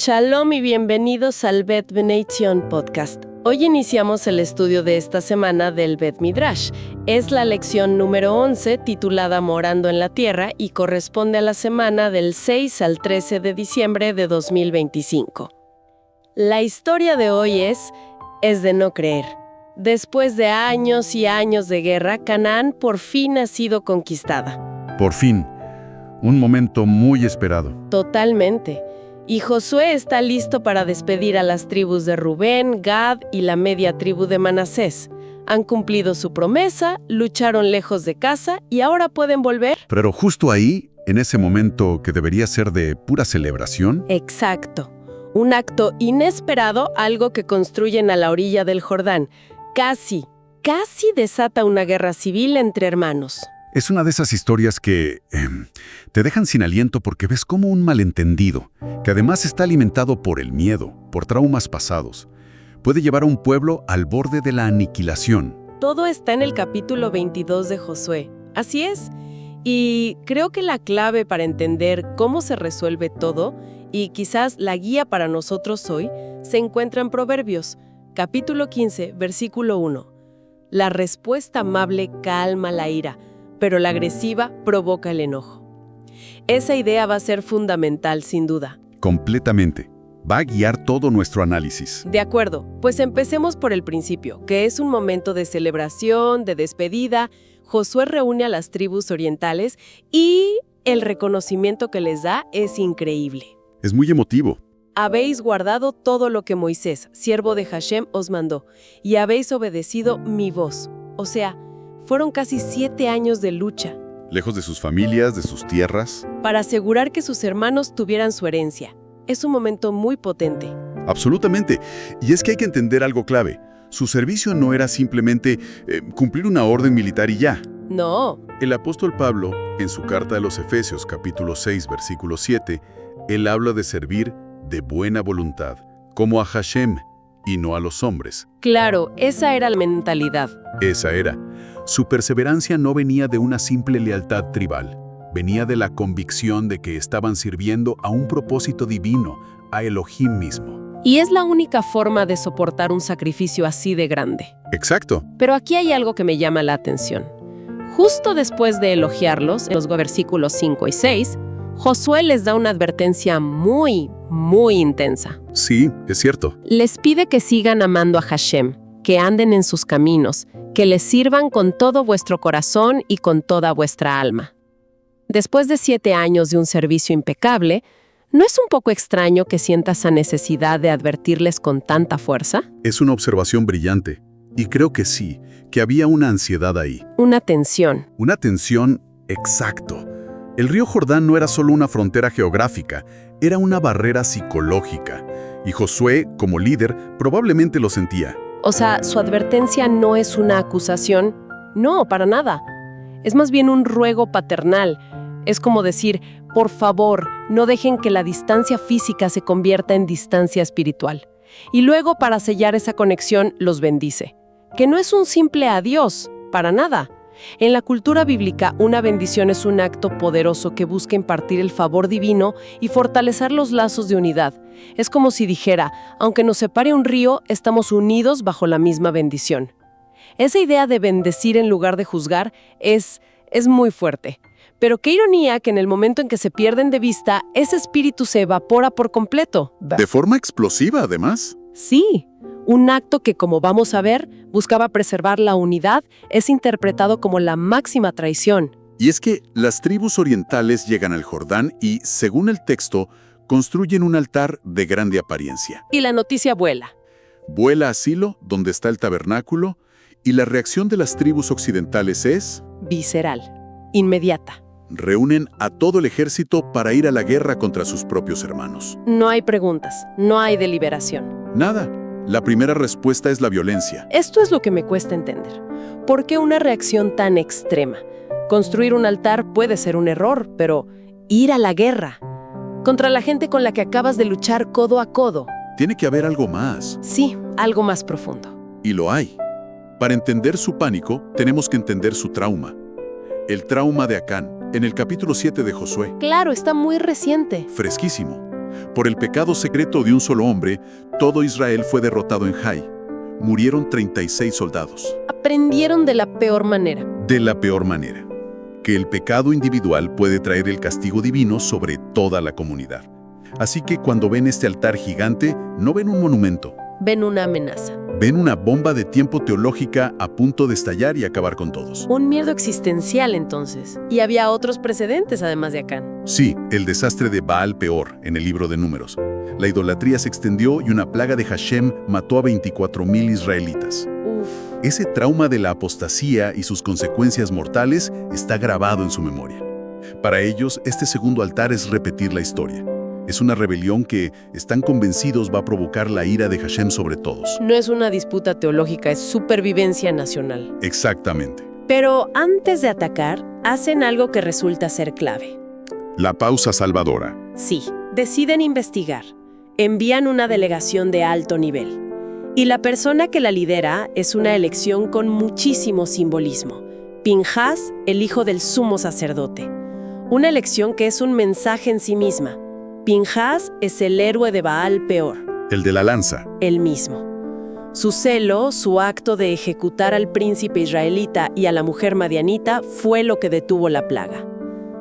Shalom y bienvenidos al Bet Bnei Zion Podcast. Hoy iniciamos el estudio de esta semana del Bet Midrash. Es la lección número 11 titulada Morando en la Tierra y corresponde a la semana del 6 al 13 de diciembre de 2025. La historia de hoy es de no creer. Después de años y años de guerra, Canaán por fin ha sido conquistada. Por fin, un momento muy esperado. Totalmente. Y Josué está listo para despedir a las tribus de Rubén, Gad y la media tribu de Manasés. Han cumplido su promesa, lucharon lejos de casa y ahora pueden volver. Pero justo ahí, en ese momento que debería ser de pura celebración. Exacto. Un acto inesperado, algo que construyen a la orilla del Jordán. Casi desata una guerra civil entre hermanos. Es una de esas historias que te dejan sin aliento porque ves como un malentendido, que además está alimentado por el miedo, por traumas pasados. Puede llevar a un pueblo al borde de la aniquilación. Todo está en el capítulo 22 de Josué. Así es. Y creo que la clave para entender cómo se resuelve todo, y quizás la guía para nosotros hoy, se encuentra en Proverbios, capítulo 15, versículo 1. La respuesta amable calma la ira, pero la agresiva provoca el enojo. Esa idea va a ser fundamental, sin duda. Completamente. Va a guiar todo nuestro análisis. De acuerdo, pues empecemos por el principio, que es un momento de celebración, de despedida. Josué reúne a las tribus orientales y el reconocimiento que les da es increíble. Es muy emotivo. Habéis guardado todo lo que Moisés, siervo de Hashem, os mandó, y habéis obedecido mi voz. O sea, fueron casi 7 años de lucha. Lejos de sus familias, de sus tierras. Para asegurar que sus hermanos tuvieran su herencia. Es un momento muy potente. Absolutamente. Y es que hay que entender algo clave. Su servicio no era simplemente cumplir una orden militar y ya. No. El apóstol Pablo, en su carta a los Efesios, capítulo 6, versículo 7, él habla de servir de buena voluntad, como a Hashem y no a los hombres. Claro, esa era la mentalidad. Esa era. Su perseverancia no venía de una simple lealtad tribal. Venía de la convicción de que estaban sirviendo a un propósito divino, a Elohim mismo. Y es la única forma de soportar un sacrificio así de grande. Exacto. Pero aquí hay algo que me llama la atención. Justo después de elogiarlos, en los versículos 5 y 6, Josué les da una advertencia muy intensa. Sí, es cierto. Les pide que sigan amando a Hashem, que anden en sus caminos, que les sirvan con todo vuestro corazón y con toda vuestra alma. Después de 7 años de un servicio impecable, ¿no es un poco extraño que sientas esa necesidad de advertirles con tanta fuerza? Es una observación brillante. Y creo que sí, que había una ansiedad ahí. Una tensión. Una tensión, exacto. El río Jordán no era solo una frontera geográfica, era una barrera psicológica. Y Josué, como líder, probablemente lo sentía. O sea, su advertencia no es una acusación. No, para nada. Es más bien un ruego paternal. Es como decir, por favor, no dejen que la distancia física se convierta en distancia espiritual. Y luego, para sellar esa conexión, los bendice. Que no es un simple adiós, para nada. En la cultura bíblica, una bendición es un acto poderoso que busca impartir el favor divino y fortalecer los lazos de unidad. Es como si dijera, aunque nos separe un río, estamos unidos bajo la misma bendición. Esa idea de bendecir en lugar de juzgar es muy fuerte. Pero qué ironía que en el momento en que se pierden de vista, ese espíritu se evapora por completo. De forma explosiva, además. Sí. Un acto que, como vamos a ver, buscaba preservar la unidad, es interpretado como la máxima traición. Y es que las tribus orientales llegan al Jordán y, según el texto, construyen un altar de grande apariencia. Y la noticia vuela. Vuela a Silo, donde está el tabernáculo, y la reacción de las tribus occidentales es... visceral, inmediata. Reúnen a todo el ejército para ir a la guerra contra sus propios hermanos. No hay preguntas, no hay deliberación. Nada. La primera respuesta es la violencia. Esto es lo que me cuesta entender. ¿Por qué una reacción tan extrema? Construir un altar puede ser un error, pero ir a la guerra contra la gente con la que acabas de luchar codo a codo. Tiene que haber algo más. Sí, algo más profundo. Y lo hay. Para entender su pánico, tenemos que entender su trauma. El trauma de Acán, en el capítulo 7 de Josué. Claro, está muy reciente. Fresquísimo. Por el pecado secreto de un solo hombre, todo Israel fue derrotado en Jai. Murieron 36 soldados. Aprendieron de la peor manera. De la peor manera. Que el pecado individual puede traer el castigo divino sobre toda la comunidad. Así que cuando ven este altar gigante, no ven un monumento. Ven una amenaza. Ven una bomba de tiempo teológica a punto de estallar y acabar con todos. Un miedo existencial, entonces. Y había otros precedentes, además de Acán. Sí, el desastre de Baal Peor en el libro de Números. La idolatría se extendió y una plaga de Hashem mató a 24,000 israelitas. Uf. Ese trauma de la apostasía y sus consecuencias mortales está grabado en su memoria. Para ellos, este segundo altar es repetir la historia. Es una rebelión que, están convencidos, va a provocar la ira de Hashem sobre todos. No es una disputa teológica, es supervivencia nacional. Exactamente. Pero antes de atacar, hacen algo que resulta ser clave. La pausa salvadora. Sí, deciden investigar. Envían una delegación de alto nivel. Y la persona que la lidera es una elección con muchísimo simbolismo. Pinhas, el hijo del sumo sacerdote. Una elección que es un mensaje en sí misma. Pinhas es el héroe de Baal Peor. El de la lanza. El mismo. Su celo, su acto de ejecutar al príncipe israelita y a la mujer madianita fue lo que detuvo la plaga.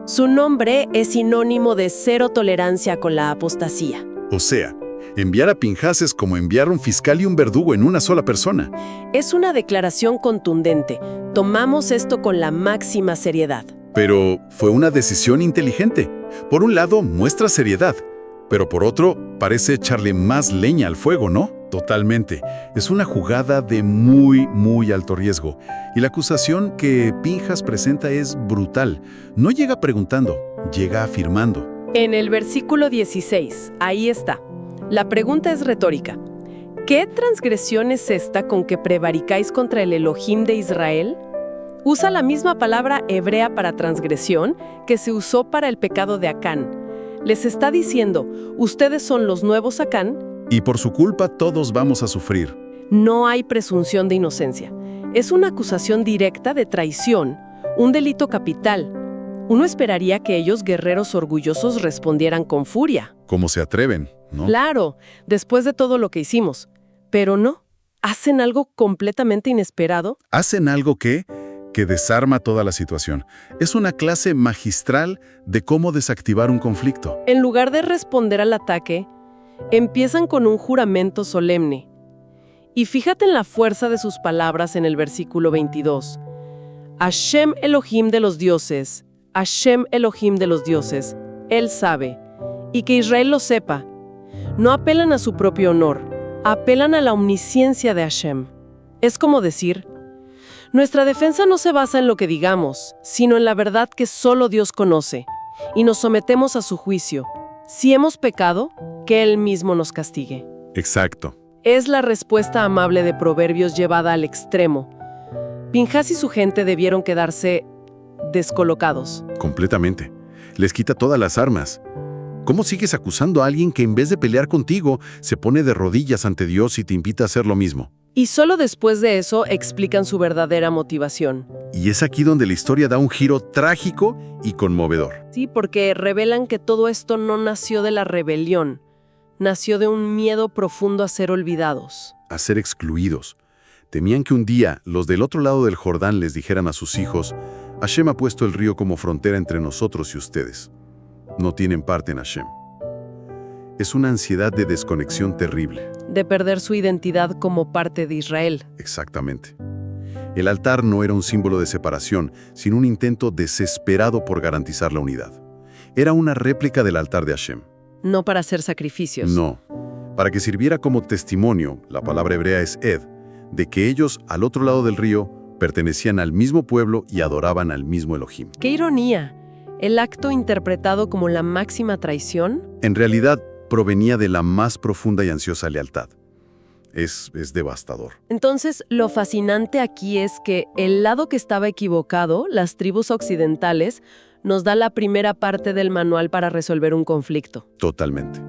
Su nombre es sinónimo de cero tolerancia con la apostasía. O sea, enviar a Pinhas es como enviar un fiscal y un verdugo en una sola persona. Es una declaración contundente. Tomamos esto con la máxima seriedad. Pero fue una decisión inteligente. Por un lado, muestra seriedad, pero por otro, parece echarle más leña al fuego, ¿no? Totalmente. Es una jugada de muy alto riesgo. Y la acusación que Pinhas presenta es brutal. No llega preguntando, llega afirmando. En el versículo 16, ahí está. La pregunta es retórica. ¿Qué transgresión es esta con que prevaricáis contra el Elohim de Israel? Usa la misma palabra hebrea para transgresión que se usó para el pecado de Acán. Les está diciendo, ustedes son los nuevos Acán. Y por su culpa todos vamos a sufrir. No hay presunción de inocencia. Es una acusación directa de traición, un delito capital. Uno esperaría que ellos, guerreros orgullosos, respondieran con furia. ¿Cómo se atreven, no? Claro, después de todo lo que hicimos. Pero no, hacen algo completamente inesperado. Hacen algo que desarma toda la situación. Es una clase magistral de cómo desactivar un conflicto. En lugar de responder al ataque, empiezan con un juramento solemne. Y fíjate en la fuerza de sus palabras en el versículo 22. Hashem Elohim de los dioses, Hashem Elohim de los dioses, Él sabe, y que Israel lo sepa. No apelan a su propio honor, apelan a la omnisciencia de Hashem. Es como decir, nuestra defensa no se basa en lo que digamos, sino en la verdad que solo Dios conoce, y nos sometemos a su juicio. Si hemos pecado, que Él mismo nos castigue. Exacto. Es la respuesta amable de Proverbios llevada al extremo. Pinhas y su gente debieron quedarse descolocados. Completamente. Les quita todas las armas. ¿Cómo sigues acusando a alguien que en vez de pelear contigo, se pone de rodillas ante Dios y te invita a hacer lo mismo? Y solo después de eso explican su verdadera motivación. Y es aquí donde la historia da un giro trágico y conmovedor. Sí, porque revelan que todo esto no nació de la rebelión, nació de un miedo profundo a ser olvidados. A ser excluidos. Temían que un día los del otro lado del Jordán les dijeran a sus hijos, Hashem ha puesto el río como frontera entre nosotros y ustedes. No tienen parte en Hashem. Es una ansiedad de desconexión terrible. De perder su identidad como parte de Israel. Exactamente. El altar no era un símbolo de separación, sino un intento desesperado por garantizar la unidad. Era una réplica del altar de Hashem. No para hacer sacrificios. No. Para que sirviera como testimonio, la palabra hebrea es ed, de que ellos, al otro lado del río, pertenecían al mismo pueblo y adoraban al mismo Elohim. ¡Qué ironía! El acto interpretado como la máxima traición. En realidad, provenía de la más profunda y ansiosa lealtad. Es devastador. Entonces, lo fascinante aquí es que el lado que estaba equivocado, las tribus occidentales, nos da la primera parte del manual para resolver un conflicto. Totalmente.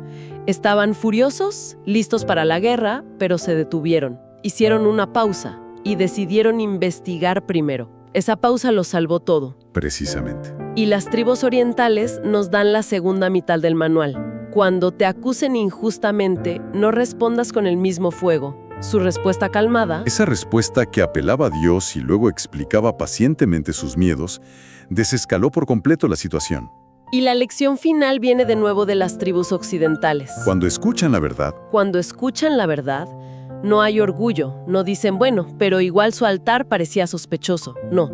Estaban furiosos, listos para la guerra, pero se detuvieron. Hicieron una pausa y decidieron investigar primero. Esa pausa lo salvó todo. Precisamente. Y las tribus orientales nos dan la segunda mitad del manual. Cuando te acusen injustamente, no respondas con el mismo fuego. Su respuesta calmada, Esa respuesta que apelaba a Dios y luego explicaba pacientemente sus miedos, desescaló por completo la situación. y la lección final viene de nuevo de las tribus occidentales. Cuando escuchan la verdad, Cuando escuchan la verdad, no hay orgullo, no dicen, bueno, pero igual su altar parecía sospechoso. No,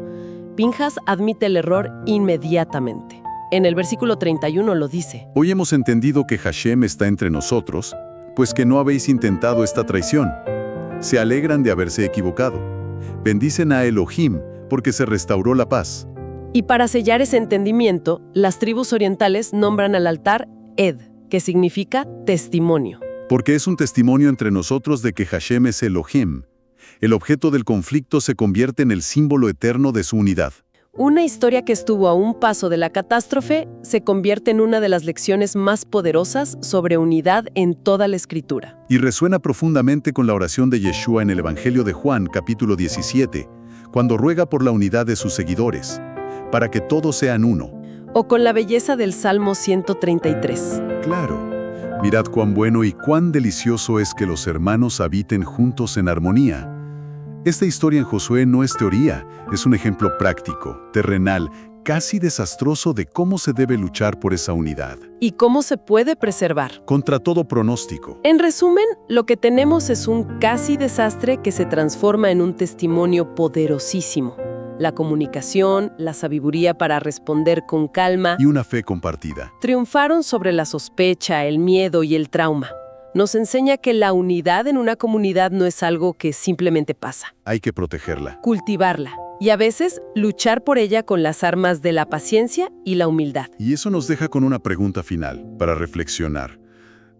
Pinjas admite el error inmediatamente. En el versículo 31 lo dice. hoy hemos entendido que Hashem está entre nosotros, pues que no habéis intentado esta traición. Se alegran de haberse equivocado. Bendicen a Elohim, porque se restauró la paz. Y para sellar ese entendimiento, las tribus orientales nombran al altar Ed, que significa testimonio. Porque es un testimonio entre nosotros de que Hashem es Elohim. El objeto del conflicto se convierte en el símbolo eterno de su unidad. Una historia que estuvo a un paso de la catástrofe se convierte en una de las lecciones más poderosas sobre unidad en toda la Escritura. Y resuena profundamente con la oración de Yeshua en el Evangelio de Juan, capítulo 17, cuando ruega por la unidad de sus seguidores, para que todos sean uno. O con la belleza del Salmo 133. Claro, mirad cuán bueno y cuán delicioso es que los hermanos habiten juntos en armonía. Esta historia en Josué no es teoría, es un ejemplo práctico, terrenal, casi desastroso de cómo se debe luchar por esa unidad, ¿Y cómo se puede preservar? contra todo pronóstico. En resumen, lo que tenemos es un casi desastre que se transforma en un testimonio poderosísimo. La comunicación, la sabiduría para responder con calma, Y una fe compartida. triunfaron sobre la sospecha, el miedo y el trauma. Nos enseña que la unidad en una comunidad no es algo que simplemente pasa. Hay que protegerla. Cultivarla y a veces luchar por ella con las armas de la paciencia y la humildad. Y eso nos deja con una pregunta final, para reflexionar.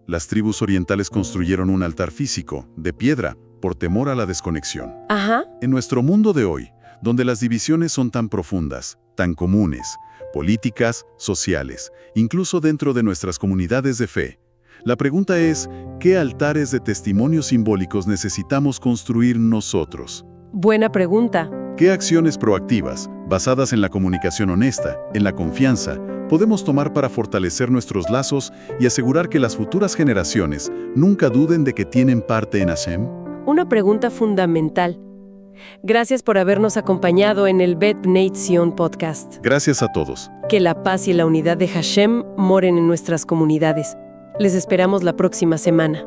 Las tribus orientales construyeron un altar físico, de piedra, por temor a la desconexión. Ajá. En nuestro mundo de hoy, donde las divisiones son tan profundas, tan comunes, políticas, sociales, incluso dentro de nuestras comunidades de fe, la pregunta es, ¿qué altares de testimonios simbólicos necesitamos construir nosotros? Buena pregunta. ¿Qué acciones proactivas, basadas en la comunicación honesta, en la confianza, podemos tomar para fortalecer nuestros lazos y asegurar que las futuras generaciones nunca duden de que tienen parte en Hashem? Una pregunta fundamental. Gracias por habernos acompañado en el Bet Bnei Zion podcast. Gracias a todos. Que la paz y la unidad de Hashem moren en nuestras comunidades. Les esperamos la próxima semana.